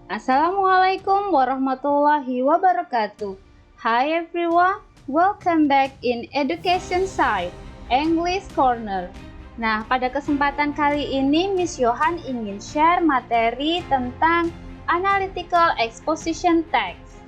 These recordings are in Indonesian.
Assalamualaikum warahmatullahi wabarakatuh. Hi everyone, welcome back in Education Side, English Corner. Nah, pada kesempatan kali ini Miss Johan ingin share materi tentang Analytical Exposition Text.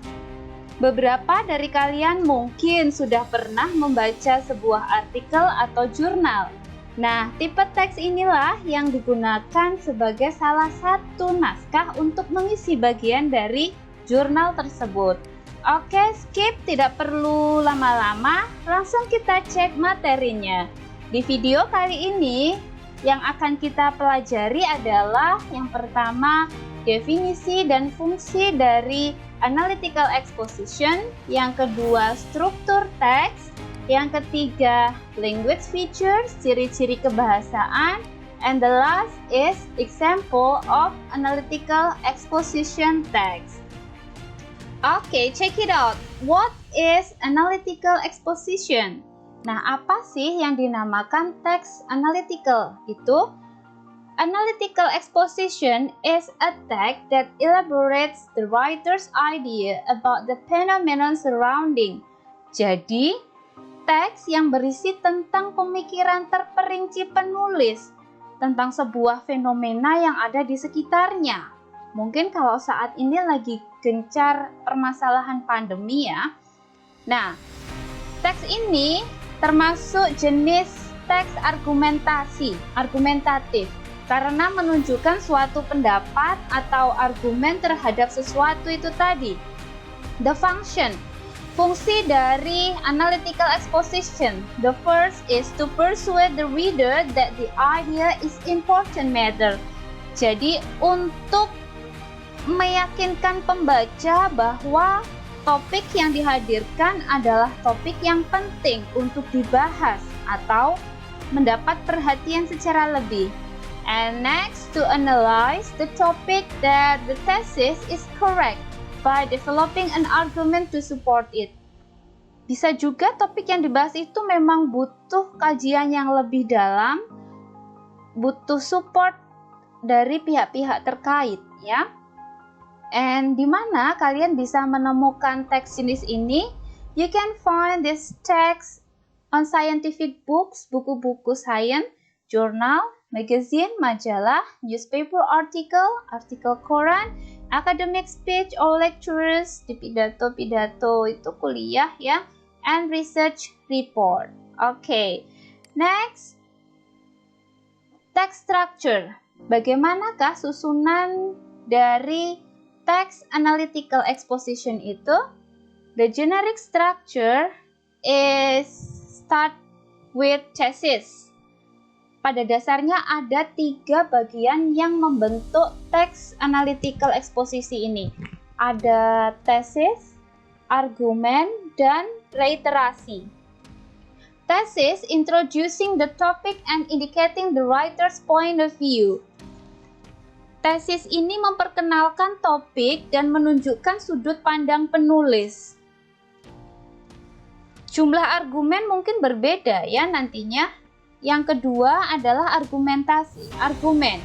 Beberapa dari kalian mungkin sudah pernah membaca sebuah artikel atau jurnal. Nah, tipe teks inilah yang digunakan sebagai salah satu naskah untuk mengisi bagian dari jurnal tersebut. Oke, skip, tidak perlu lama-lama, langsung kita cek materinya. Di video kali ini, yang akan kita pelajari adalah yang pertama, definisi dan fungsi dari analytical exposition, yang kedua, struktur teks, yang ketiga, language features, ciri-ciri kebahasaan, and the last is example of analytical exposition text. Okay, check it out. What is analytical exposition? Nah, apa sih yang dinamakan teks analytical? Itu analytical exposition is a text that elaborates the writer's idea about the phenomenon surrounding. Jadi, teks yang berisi tentang pemikiran terperinci penulis tentang sebuah fenomena yang ada di sekitarnya. Mungkin kalau saat ini lagi gencar permasalahan pandemi ya. Nah, teks ini termasuk jenis teks argumentatif, karena menunjukkan suatu pendapat atau argumen terhadap sesuatu itu tadi. The function. Fungsi dari analytical exposition. The first is to persuade the reader that the idea is important matter. Jadi untuk meyakinkan pembaca bahwa topik yang dihadirkan adalah topik yang penting untuk dibahas atau mendapat perhatian secara lebih. And next, to analyze the topic that the thesis is correct by developing an argument to support it. Bisa juga topik yang dibahas itu memang butuh kajian yang lebih dalam, butuh support dari pihak-pihak terkait ya. And di mana kalian bisa menemukan teks jenis ini? You can find this text on scientific books, buku-buku sains, jurnal, magazine, majalah, newspaper artikel koran, academic speech or lectures, di pidato-pidato itu kuliah ya, and research report. Okay, next, text structure. Bagaimanakah susunan dari text analytical exposition itu? The generic structure is start with thesis. Pada dasarnya ada 3 bagian yang membentuk teks analytical exposisi ini. Ada thesis, argumen, dan reiterasi. Thesis introducing the topic and indicating the writer's point of view. Tesis ini memperkenalkan topik dan menunjukkan sudut pandang penulis. Jumlah argumen mungkin berbeda ya nantinya. Yang kedua adalah argumentasi, argumen.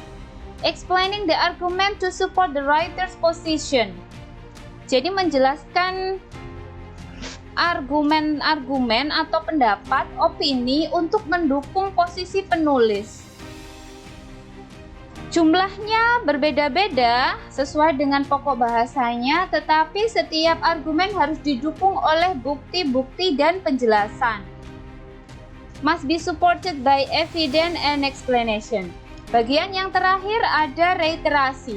Explaining the argument to support the writer's position. Jadi menjelaskan argumen-argumen atau pendapat, opini untuk mendukung posisi penulis. Jumlahnya berbeda-beda sesuai dengan pokok bahasanya, tetapi setiap argumen harus didukung oleh bukti-bukti dan penjelasan. Must be supported by evidence and explanation. Bagian yang terakhir ada reiterasi.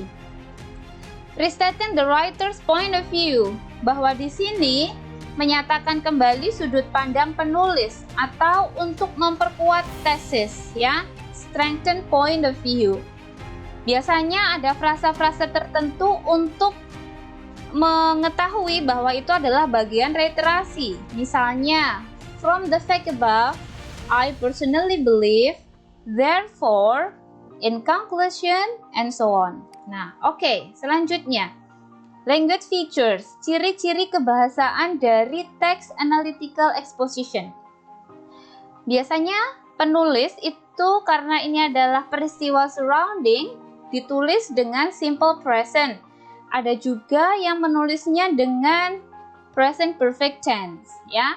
Restating the writer's point of view, bahwa di sini menyatakan kembali sudut pandang penulis atau untuk memperkuat tesis ya, strengthen point of view. Biasanya ada frasa-frasa tertentu untuk mengetahui bahwa itu adalah bagian reiterasi. Misalnya, from the fact above, I personally believe, therefore, in conclusion, and so on. Nah, oke, selanjutnya. Language features, ciri-ciri kebahasaan dari text analytical exposition. Biasanya penulis itu karena ini adalah peristiwa surrounding, ditulis dengan simple present. Ada juga yang menulisnya dengan present perfect tense, ya.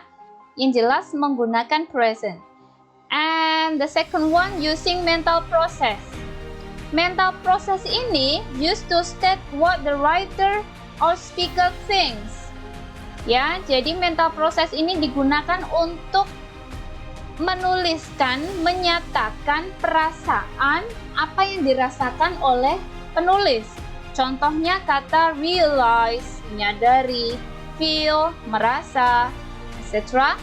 Yang jelas menggunakan present. And the second one using mental process. Mental process ini used to state what the writer or speaker thinks. Ya, jadi mental process ini digunakan untuk menuliskan, menyatakan perasaan apa yang dirasakan oleh penulis. Contohnya kata realize, menyadari, feel, merasa, etc.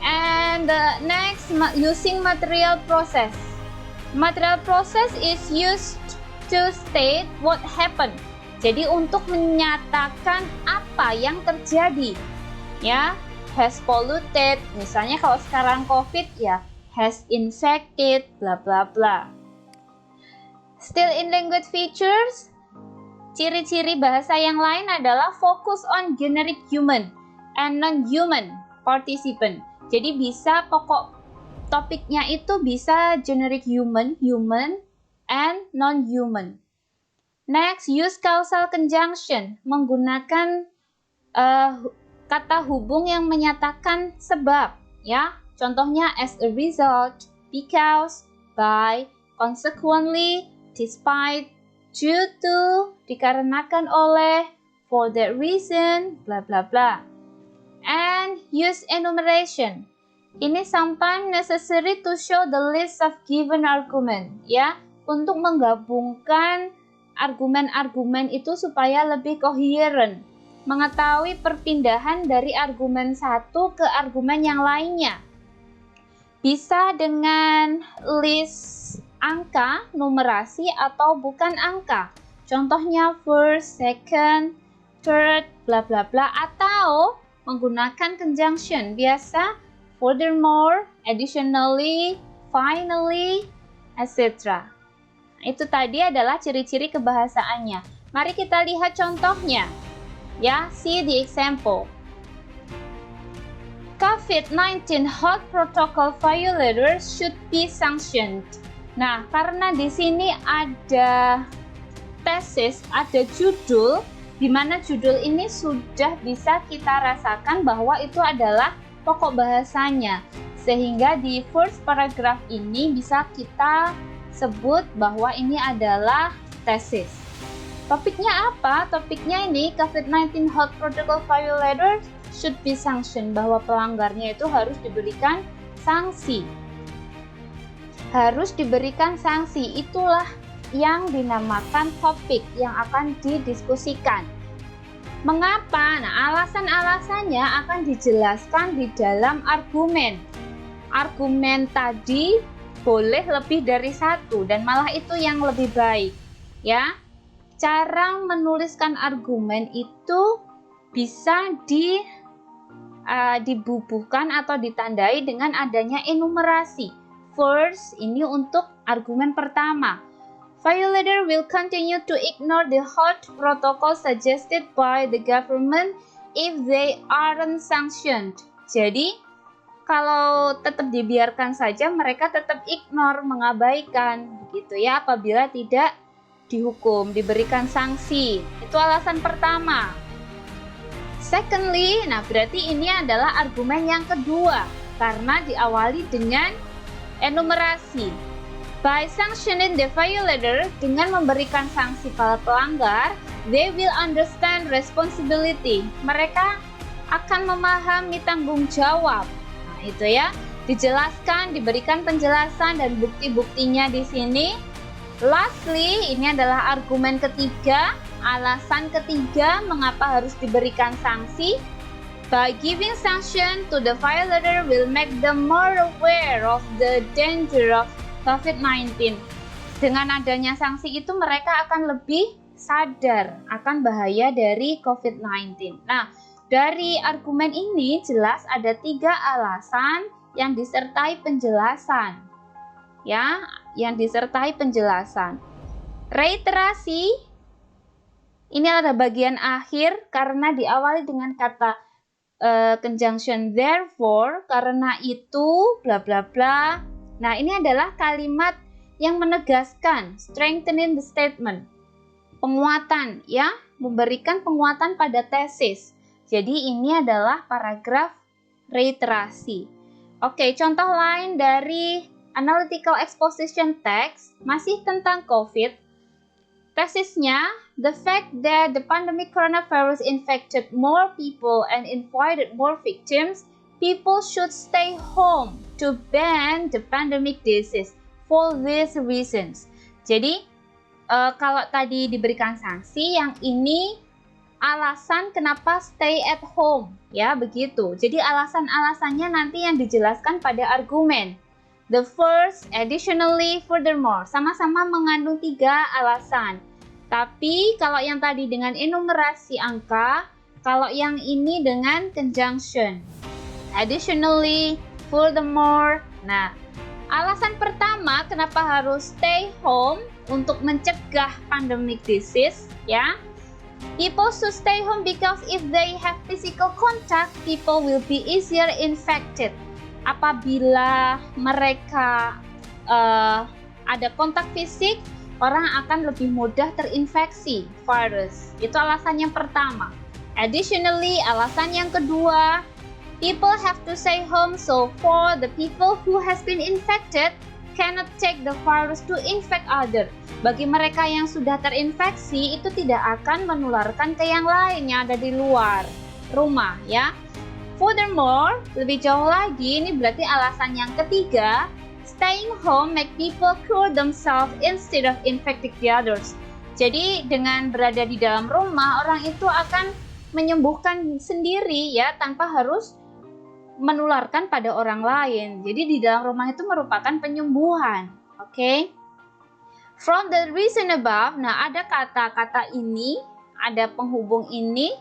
And the next, using material process. Material process is used to state what happened. Jadi untuk menyatakan apa yang terjadi. Ya, has polluted, misalnya kalau sekarang COVID ya, has infected, bla bla bla. Still in language features, ciri-ciri bahasa yang lain adalah focus on generic human and non-human participant. Jadi bisa pokok topiknya itu bisa generic human, human, and non-human. Next, use causal conjunction, menggunakan kata hubung yang menyatakan sebab, ya. Contohnya as a result, because, by, consequently, despite, due to, dikarenakan oleh, for that reason, bla bla bla. And use enumeration. Ini sometimes necessary to show the list of given argument, ya, untuk menggabungkan argumen-argumen itu supaya lebih koheren. Mengetahui perpindahan dari argumen satu ke argumen yang lainnya. Bisa dengan list angka, numerasi, atau bukan angka. Contohnya first, second, third, bla bla bla, atau menggunakan conjunction. Biasa furthermore, additionally, finally, etc. Itu tadi adalah ciri-ciri kebahasaannya. Mari kita lihat contohnya. Ya, see the example. COVID-19 health protocol violators should be sanctioned. Nah, karena di sini ada tesis, ada judul, di mana judul ini sudah bisa kita rasakan bahwa itu adalah pokok bahasanya. Sehingga di first paragraph ini bisa kita sebut bahwa ini adalah tesis. Topiknya apa? Topiknya ini COVID-19 health protocol violators should be sanctioned, bahwa pelanggarnya itu harus diberikan sanksi. Harus diberikan sanksi, itulah yang dinamakan topik yang akan didiskusikan. Mengapa? Nah, alasan-alasannya akan dijelaskan di dalam argumen. Argumen tadi boleh lebih dari satu dan malah itu yang lebih baik, ya. Cara menuliskan argumen itu bisa dibubuhkan atau ditandai dengan adanya enumerasi. First, ini untuk argumen pertama. Violator will continue to ignore the health protocol suggested by the government if they aren't sanctioned. Jadi, kalau tetap dibiarkan saja, mereka tetap ignore, mengabaikan, begitu ya, apabila tidak dihukum, diberikan sanksi. Itu alasan pertama. Secondly, nah berarti ini adalah argumen yang kedua, karena diawali dengan enumerasi. By sanctioning the violator, dengan memberikan sanksi pada pelanggar, they will understand responsibility. Mereka akan memahami tanggung jawab. Nah, itu ya, dijelaskan, diberikan penjelasan dan bukti-buktinya di sini. Lastly, ini adalah argumen ketiga, alasan ketiga mengapa harus diberikan sanksi. By giving sanction to the violator will make them more aware of the danger of COVID-19. Dengan adanya sanksi itu mereka akan lebih sadar akan bahaya dari COVID-19. Nah, dari argumen ini jelas ada 3 alasan yang disertai penjelasan. Ya, yang disertai penjelasan. Reiterasi, ini adalah bagian akhir karena diawali dengan kata conjunction therefore, karena itu, bla bla bla. Nah, ini adalah kalimat yang menegaskan, strengthening the statement, penguatan, ya, memberikan penguatan pada tesis. Jadi ini adalah paragraf reiterasi. Oke, contoh lain dari analytical exposition text masih tentang COVID. Tesisnya, the fact that the pandemic coronavirus infected more people and invited more victims, people should stay home to ban the pandemic disease for these reasons. Jadi, kalau tadi diberikan sanksi, yang ini alasan kenapa stay at home, ya begitu. Jadi alasan-alasannya nanti yang dijelaskan pada argumen. The first, additionally, furthermore, sama-sama mengandung 3 alasan. Tapi kalau yang tadi dengan enumerasi angka, kalau yang ini dengan conjunction. Additionally, furthermore. Nah, alasan pertama kenapa harus stay home untuk mencegah pandemic disease, ya. People should stay home because if they have physical contact, people will be easier infected. Apabila mereka ada kontak fisik, orang akan lebih mudah terinfeksi virus. Itu alasan yang pertama. Additionally, alasan yang kedua, people have to stay home so for the people who has been infected cannot take the virus to infect others. Bagi mereka yang sudah terinfeksi, itu tidak akan menularkan ke yang lain yang ada di luar rumah, ya. Furthermore, lebih jauh lagi, ini berarti alasan yang ketiga, staying home make people cure themselves instead of infecting the others. Jadi dengan berada di dalam rumah, orang itu akan menyembuhkan sendiri, ya, tanpa harus menularkan pada orang lain. Jadi di dalam rumah itu merupakan penyembuhan. Oke. From the reason above, nah ada kata-kata ini, ada penghubung ini,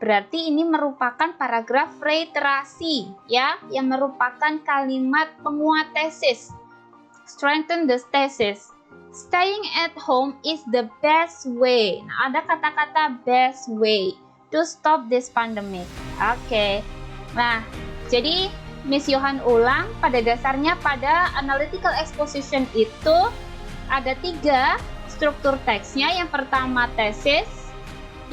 berarti ini merupakan paragraf reiterasi, ya, yang merupakan kalimat penguat tesis. Strengthen the thesis. Staying at home is the best way. Nah, ada kata-kata best way to stop this pandemic. Oke. Nah, jadi Miss Johan ulang, pada dasarnya pada analytical exposition itu ada 3 struktur teksnya. Yang pertama tesis,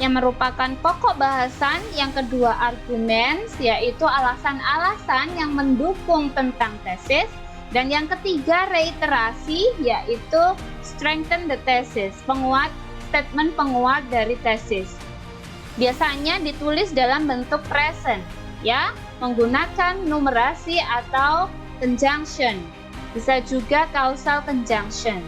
yang merupakan pokok bahasan, yang kedua argumen, yaitu alasan-alasan yang mendukung tentang tesis, dan yang ketiga reiterasi, yaitu strengthen the thesis, penguat statement penguat dari tesis. Biasanya ditulis dalam bentuk present, ya, menggunakan numerasi atau conjunction, bisa juga causal conjunction.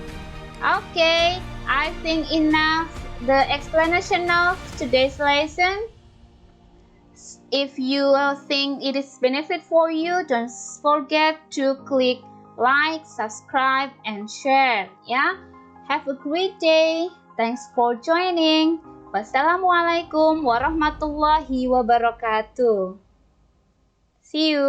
Okay, I think enough the explanation of today's lesson. If you think it is benefit for you, don't forget to click like, subscribe, and share. Yeah, have a great day. Thanks for joining. Wassalamualaikum warahmatullahi wabarakatuh. See you.